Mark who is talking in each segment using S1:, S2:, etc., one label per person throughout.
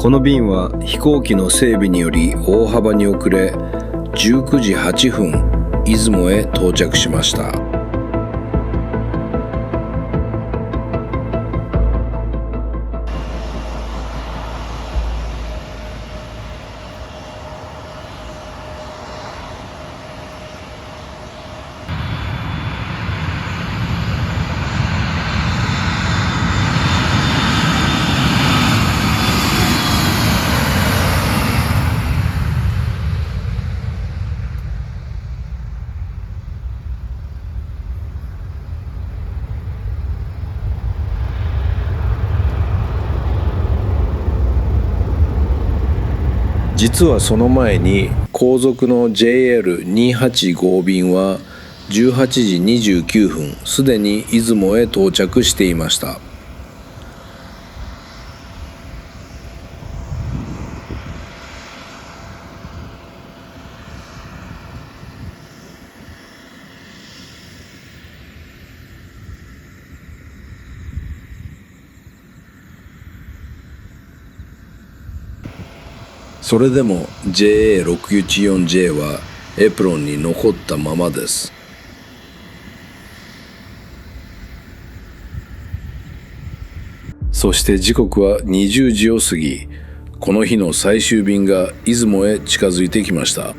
S1: この便は飛行機の整備により大幅に遅れ、19時8分出雲へ到着しました。実はその前に後続の JL285 便は18時29分すでに出雲へ到着していました。それでも JA614J はエプロンに残ったままです。そして時刻は20時を過ぎ、この日の最終便が出雲へ近づいてきました。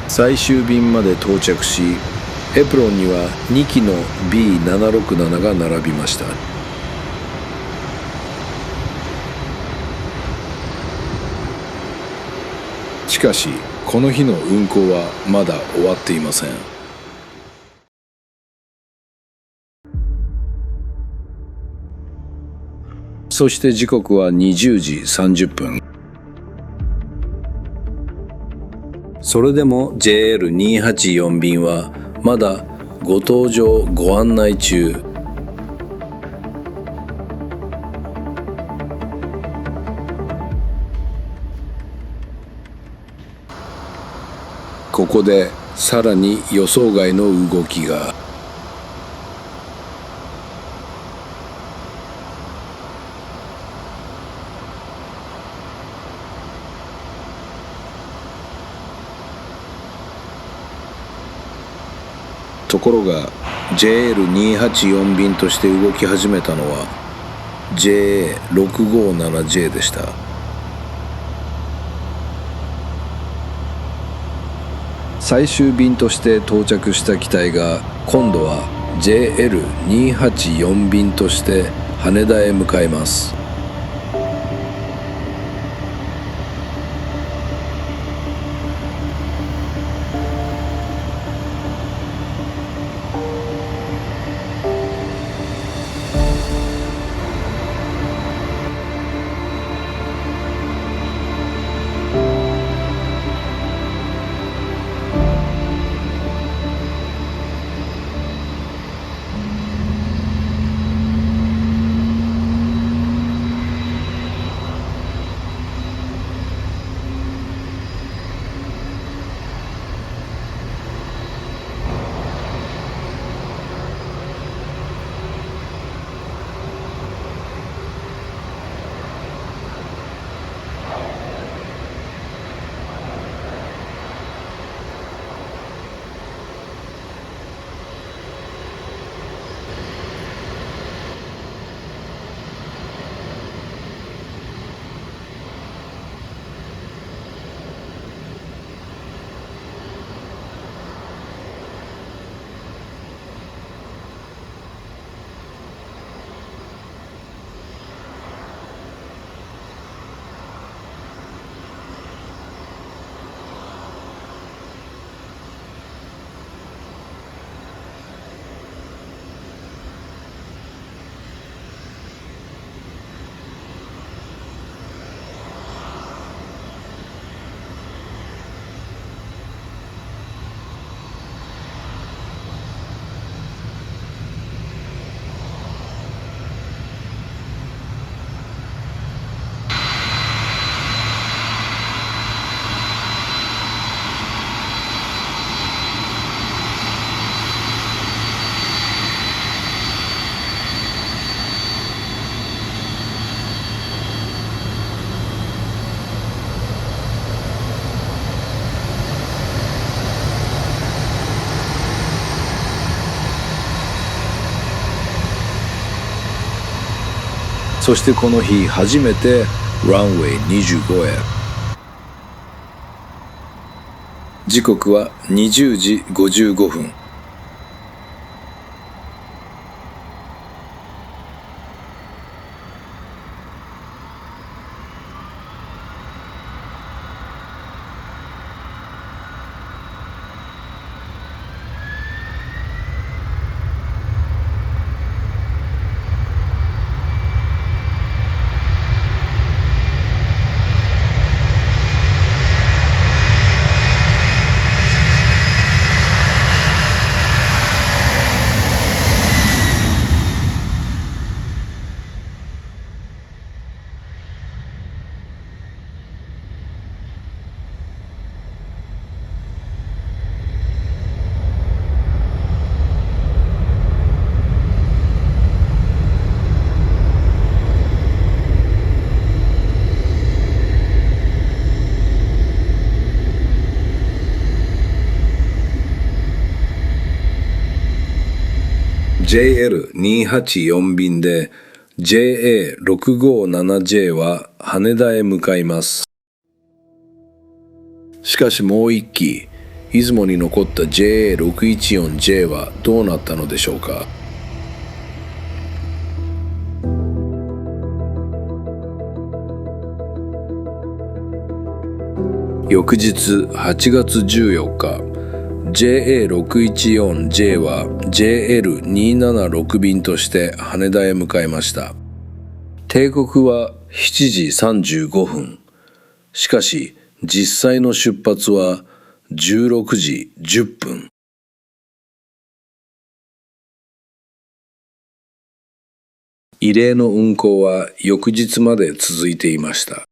S1: 最終便まで到着し、エプロンには2機の B767 が並びました。しかしこの日の運航はまだ終わっていません。そして時刻は20時30分。それでも JL284 便はまだご搭乗ご案内中。ここでさらに予想外の動きが。ところが JL284 便として動き始めたのは JA657J でした。最終便として到着した機体が今度は JL284 便として羽田へ向かいます。そしてこの日初めてランウェイ25へ。時刻は20時55分。JL284 便で JA657J は羽田へ向かいます。しかしもう一機、出雲に残った JA614J はどうなったのでしょうか。翌日8月14日、JA614J は JL276 便として羽田へ向かいました。定刻は7時35分。しかし実際の出発は16時10分。異例の運航は翌日まで続いていました。